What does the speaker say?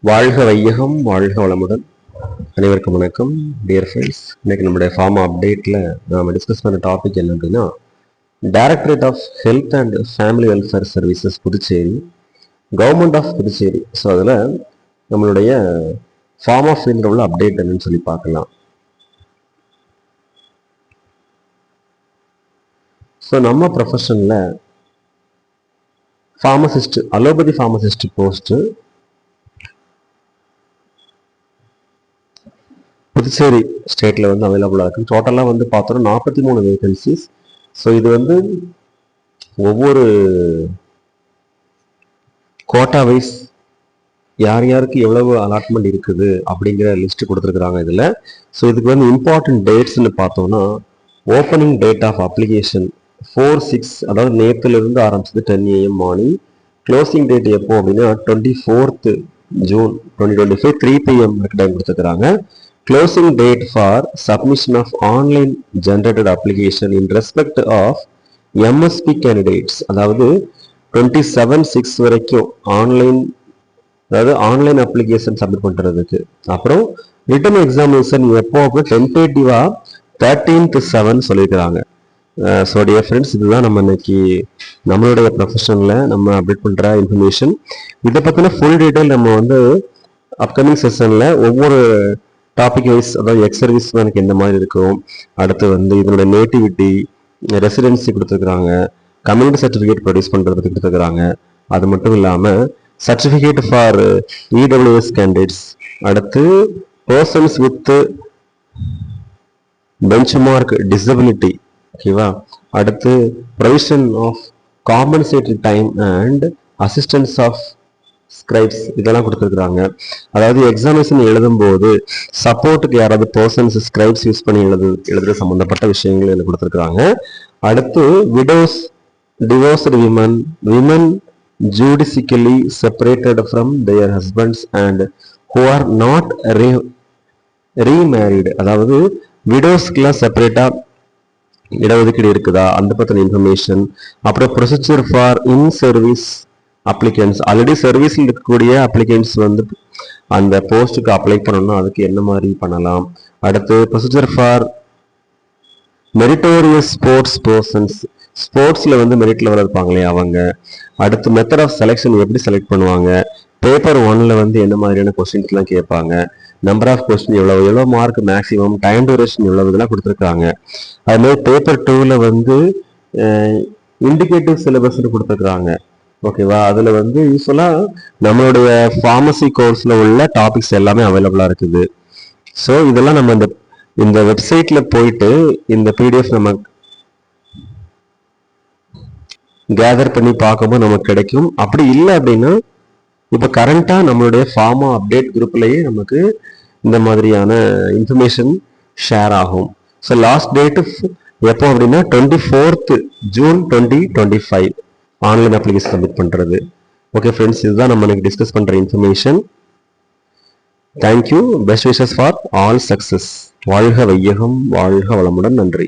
வாழ்க வையகம், வாழ்க வளமுடன். அனைவருக்கும் வணக்கம் டியர் ஃப்ரெண்ட்ஸ். இன்னைக்கு நம்மளுடைய ஃபார்மா அப்டேட்டில் நாம் டிஸ்கஸ் பண்ண டாபிக் என்ன அப்படின்னா, directorate of health and family welfare services Puducherry, government of Puducherry. So அதில் நம்மளுடைய ஃபார்மா ஃபீல்டில் உள்ள அப்டேட் என்னன்னு சொல்லி பார்க்கலாம். ஸோ நம்ம ப்ரொஃபஷனில் pharmacist, allopathy pharmacist post Puducherry ஸ்டேட்டில் வந்து அவைலபிளாக இருக்குது. டோட்டலாக வந்து பார்த்தோன்னா 43 வேகன்சிஸ். ஸோ இது வந்து ஒவ்வொரு கோட்டா வைஸ் யார் யாருக்கு எவ்வளவு அலாட்மெண்ட் இருக்குது அப்படிங்கிற லிஸ்ட் கொடுத்துருக்குறாங்க இதில். ஸோ இதுக்கு வந்து இம்பார்ட்டன்ட் டேட்ஸ்ன்னு பார்த்தோன்னா, ஓப்பனிங் டேட் ஆஃப் அப்ளிகேஷன் 4/6, அதாவது நேற்றுலேருந்து ஆரம்பிச்சது 10 AM மார்னிங். க்ளோசிங் டேட் எப்போ அப்படின்னா 24th June 2025 3 PM டைம் கொடுத்துருக்குறாங்க. Closing date for submission of online generated application in respect of MSP candidates, அதாவது 27/6 வரைக்கும் ஆன்லைன் அப்ளிகேஷன் சப்மிட் பண்றதுக்கு. அப்புறம் ரிட்டன் எக்ஸாமினேஷன் எப்போ டென்டேட்டிவா 13th 7 சொல்லியிருக்கிறாங்க. ஸோ டியர் ஃப்ரெண்ட்ஸ், இதுதான் நம்ம இன்னைக்கு நம்மளுடைய ப்ரொஃபஷனில் நம்ம அப்டேட் பண்ணுற இன்ஃபர்மேஷன். இதை பற்றின ஃபுல் டீட்டெயில் நம்ம வந்து அப்கமிங் செஷனில் ஒவ்வொரு டாபிக் வைஸ், அதாவது எக்ஸ் சர்வீஸ் மேனுக்கு எந்த மாதிரி இருக்கும், அடுத்து வந்து இதனுடைய நேட்டிவிட்டி, ரெசிடென்சி கொடுத்துருக்குறாங்க, கம்யூனிட்டி சர்டிஃபிகேட் ப்ரொடியூஸ் பண்ணுறதுக்கு கொடுத்துருக்குறாங்க. அது மட்டும் இல்லாமல் சர்டிஃபிகேட் ஃபார் இடபிள்யூஎஸ் கேண்டிடேட்ஸ், அடுத்து பர்சன்ஸ் வித் பெஞ்ச்மார்க் டிசபிலிட்டி, ஓகேவா, அடுத்து provision of compensatory time and assistance of scribes, இதெல்லாம் கொடுத்துருக்குறாங்க. அதாவது எக்ஸாமினேஷன் எழுதும் போது சப்போர்ட்டுக்கு யாராவது பர்சன்ஸ் ஸ்கிரைப்ஸ் யூஸ் பண்ணி எழுதுற சம்பந்தப்பட்ட விஷயங்கள் இதில் கொடுத்துருக்குறாங்க. அடுத்து widows, divorced women judicially separated from their husbands and who are not remarried, அதாவது விடோஸ்க்குலாம் செப்பரேட்டா இடஒதுக்கீடு இருக்குதா அந்த பற்றின இன்ஃபர்மேஷன். அப்புறம் procedure for in service applicants, already சர்வீஸில் இருக்கக்கூடிய அப்ளிகன்ஸ் வந்து அந்த போஸ்ட்டுக்கு அப்ளை பண்ணணும்னா அதுக்கு என்ன மாதிரி பண்ணலாம். அடுத்து procedure for meritorious sports persons, ஸ்போர்ட்ஸில் வந்து மெரிட் லெவலில் இருப்பாங்களே அவங்க. அடுத்து மெத்தட் ஆஃப் செலெக்ஷன் எப்படி செலக்ட் பண்ணுவாங்க, பேப்பர் 1ல் வந்து என்ன மாதிரியான கொஸ்டின்ஸ்லாம் கேட்பாங்க, நம்பர் ஆஃப் கொஸ்டின் எவ்வளோ மார்க் மேக்ஸிமம், டைம் டியூரேஷன் எவ்வளோ, இதெல்லாம் கொடுத்துருக்காங்க. அதுமாதிரி பேப்பர் 2ல் வந்து இண்டிகேட்டிவ் சிலபஸ்ன்னு கொடுத்துருக்குறாங்க, ஓகேவா. அதில் வந்து யூஸ்வலாக நம்மளுடைய ஃபார்மசி கோர்ஸில் உள்ள டாபிக்ஸ் எல்லாமே அவைலபிளாக இருக்குது. ஸோ இதெல்லாம் நம்ம இந்த வெப்சைட்டில் போயிட்டு இந்த பிடிஎஃப் நம்ம கேதர் பண்ணி பார்க்கும்போது நமக்கு கிடைக்கும். அப்படி இல்லை அப்படின்னா இப்போ கரண்ட்டாக நம்மளுடைய ஃபார்மா அப்டேட் குரூப்லேயே நமக்கு இந்த மாதிரியான இன்ஃபர்மேஷன் ஷேர் ஆகும். ஸோ லாஸ்ட் டேட்டு எப்போ அப்படின்னா 24th June 2025 online application submit பண்ணுறது. ஓகே ஃப்ரெண்ட்ஸ், இதுதான் நம்ம இன்னைக்கு டிஸ்கஸ் பண்ணுற information. Thank you. Best wishes for all success. வாழ்க வையகம், வாழ்க வளமுடன். நன்றி.